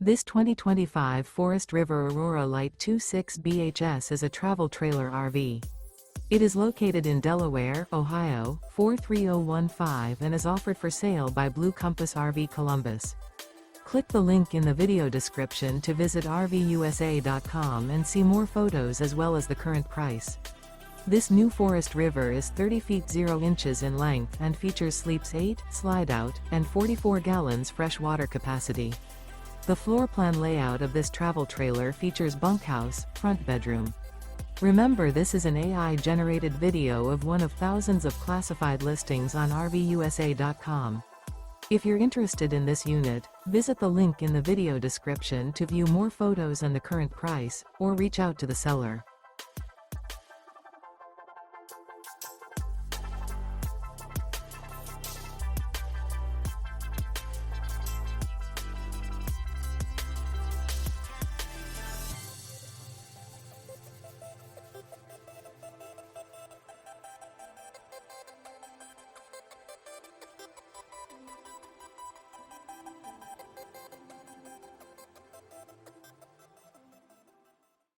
This 2025 Forest River Aurora Light 26 BHS is a travel trailer RV. It is located in Delaware, Ohio, 43015 and is offered for sale by Blue Compass RV Columbus. Click the link in the video description to visit RVUSA.com and see more photos as well as the current price. This new Forest River is 30 feet 0 inches in length and features sleeps 8, Slideout, and 44 gallons fresh water capacity. The floor plan layout of this travel trailer features bunkhouse, front bedroom. Remember, this is an AI-generated video of one of thousands of classified listings on RVUSA.com. If you're interested in this unit, visit the link in the video description to view more photos and the current price, or reach out to the seller.